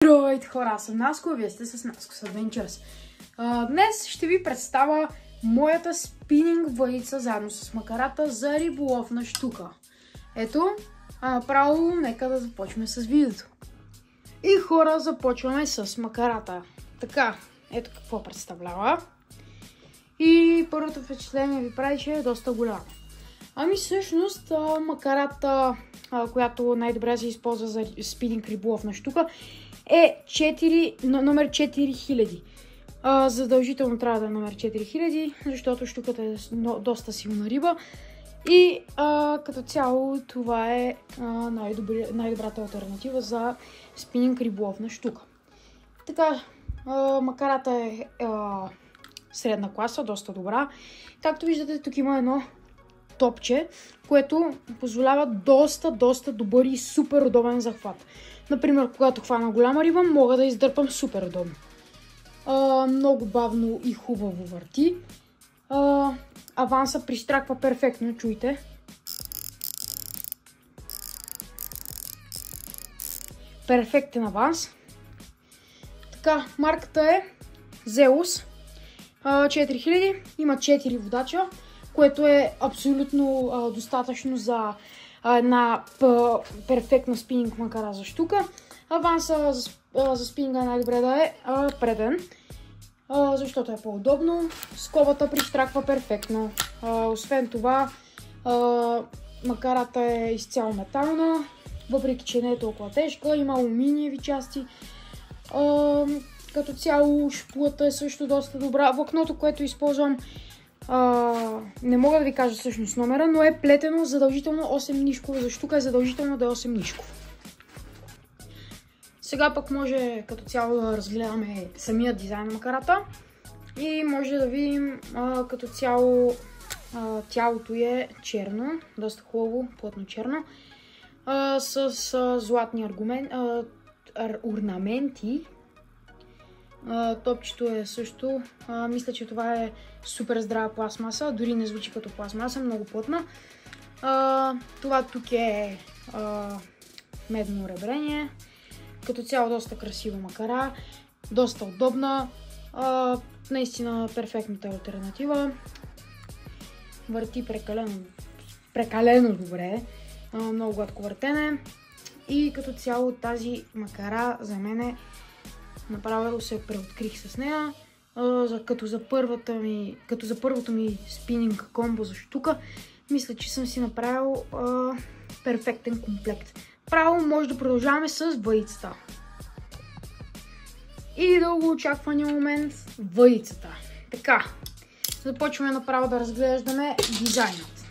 Здравейте хора, аз съм Наско, вие сте с Наско Adventures. Днес ще ви представя моята спининг въдица заедно с макарата за риболовна щука. Ето, направо нека да започнем с видеото. И хора, започваме с макарата. Така, ето какво представлява. И първото впечатление ви прави, че е доста голямо. Ами всъщност макарата, която най-добре се използва за спининг риболовна щука, е номер 4000. Задължително трябва да е номер 4000, защото щуката е доста силна риба. И като цяло това е най-добрата алтернатива за спининг риболовна щука. Така, макарата е средна класа, доста добра. Както виждате, тук има едно топче, което позволява доста добър и супер удобен захват. Например, когато хвана голяма риба, мога да издърпам супер удобно. Много бавно и хубаво върти. Аванса пристраква перфектно, чуйте. Перфектен аванс. Така, марката е Zeus 4000, има 4 водача, което е абсолютно достатъчно за една перфектна спининг макара за щука. Аванса за спининга най-добре да е преден, защото е по-удобно. Скобата пристраква перфектно. Освен това, макарата е изцяло метална, въпреки че не е толкова тежка, има алуминиеви части. Като цяло шпулата е също доста добра. Влакното, което използвам, не мога да ви кажа всъщност номера, но е плетено задължително 8 нишково. За щука е задължително да е 8 нишково. Сега пък може като цяло да разгледаме самия дизайн на макарата и може да видим като цяло тялото е черно, доста хубаво, плътно черно, с златни орнаменти. Топчето е също, мисля, че това е супер здрава пластмаса, дори не звучи като пластмаса, много плътна. Това тук е медно ребрение, като цяло доста красива макара, доста удобна, наистина перфектната алтернатива. Върти прекалено добре, много гладко въртене и като цяло тази макара за мен направо се преоткрих с нея, като за първото ми спининг комбо за щука. Мисля, че съм си направил перфектен комплект. Право може да продължаваме с въдицата. И дълго очаквания момент, въдицата. Така, започваме направо да разглеждаме дизайнът.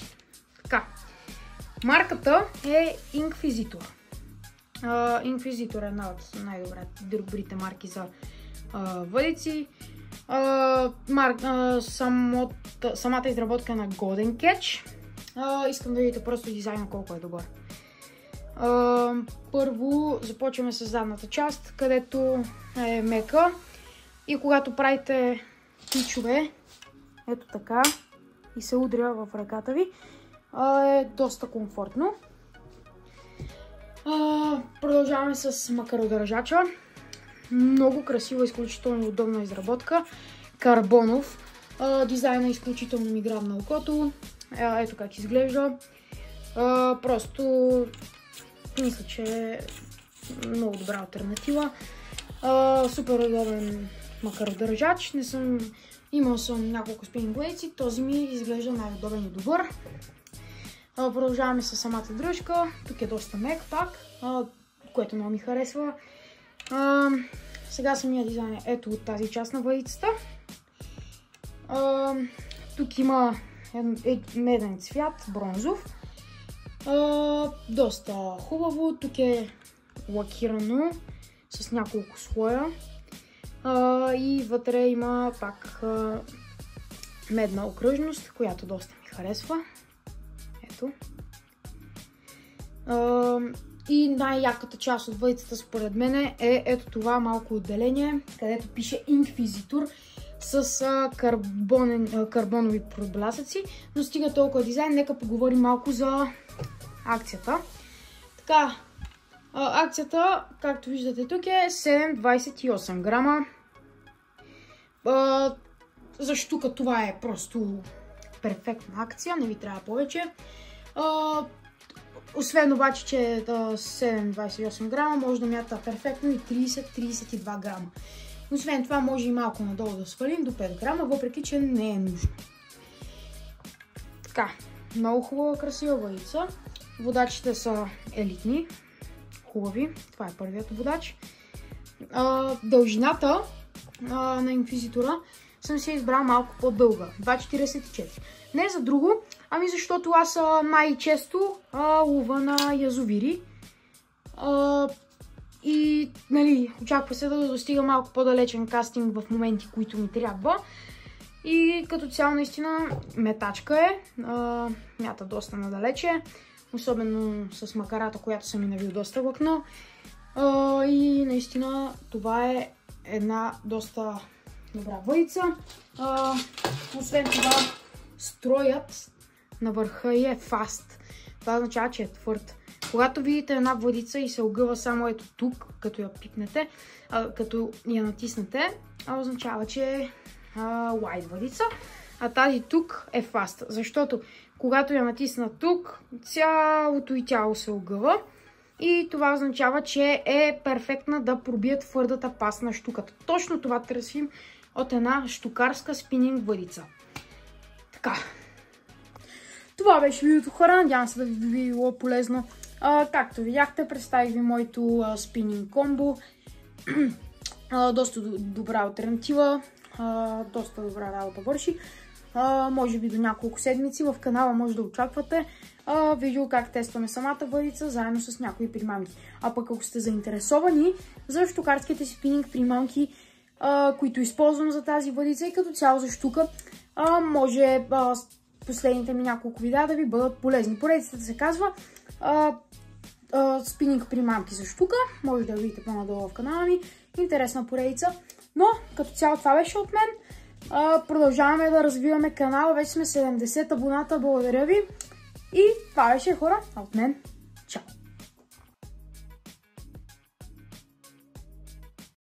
Така, марката е Inquisitor. Inquisitor е една от най-добрите марки за въдици. Самата изработка е на Golden Catch. Искам да видите просто дизайна колко е добър. Първо започваме с задната част, където е мека и когато правите тичове, ето така, и се удря в ръката ви, е доста комфортно. Продължаваме с макародържача. Много красива, изключително удобна изработка. Карбонов. Дизайна е изключително ми грабна окото. Ето как изглежда. Просто мисля, че е много добра алтернатива. Супер удобен макародържач. Имал съм няколко спининг въдици. Този ми изглежда най-удобен и добър. Продължаваме с самата дръжка. Тук е доста мек пак, което много ми харесва. Сега самия дизайн е ето от тази част на въдицата. Тук има меден цвят, бронзов. Доста хубаво. Тук е лакирано с няколко слоя. И вътре има пак медна окръжност, която доста ми харесва. Ето. И най-яката част от въдицата според мен е ето това малко отделение, където пише Inquisitor с карбонови проблясъци. Но стига толкова дизайн, нека поговорим малко за акцията. Така, Акцията, както виждате тук, е 7,28 грама. За штука това е просто перфектна акция, не ви трябва повече. Освен обаче, че 7,28 грама може да мята перфектно и 30-32 грама. Освен това може и малко надолу да свалим до 5 грама, въпреки че не е нужно. Така, много хубава, красива въдица. Водачите са елитни, хубави. Това е първият водач. Дължината на инквизитора съм си избрал малко по-дълга, 2,44. Не за друго, ами защото аз най-често лова на язовири. И нали, очаква се да достига малко по-далечен кастинг в моменти, които ми трябва. И като цяло наистина метачка е, мята доста надалече, особено с макарата, която съм и навил доста влакно. И наистина това е една доста добра въдица. Освен това, строят на върха и е фаст. Това означава, че е твърд. Когато видите една въдица и се огъва само ето тук, като я пипнете, като я натиснете, означава, че е лайт въдица, а тази тук е фаст. Защото когато я натисна тук, цялото и тяло се огъва и това означава, че е перфектна да пробие твърдата паст на щуката. Точно това търсим от една щукарска спининг въдица. Така. Това беше видеото, хора. Надявам се да ви било полезно. Както видяхте, представих ви моето спининг комбо. Доста добра алтернатива. Доста добра работа върши. Може би до няколко седмици в канала може да очаквате видео как тестваме самата въдица, заедно с някои примамки. А пък ако сте заинтересовани за щукарските спининг примамки, които използвам за тази въдица и като цяло за щука, може последните ми няколко видеа да ви бъдат полезни. Поредицата се казва спининг примамки за щука. Може да я видите по-надолу в канала ми. Интересна поредица. Но като цяло това беше от мен. Продължаваме да развиваме канала. Вече сме 70 абоната. Благодаря ви. И това беше, хора, от мен. Чао!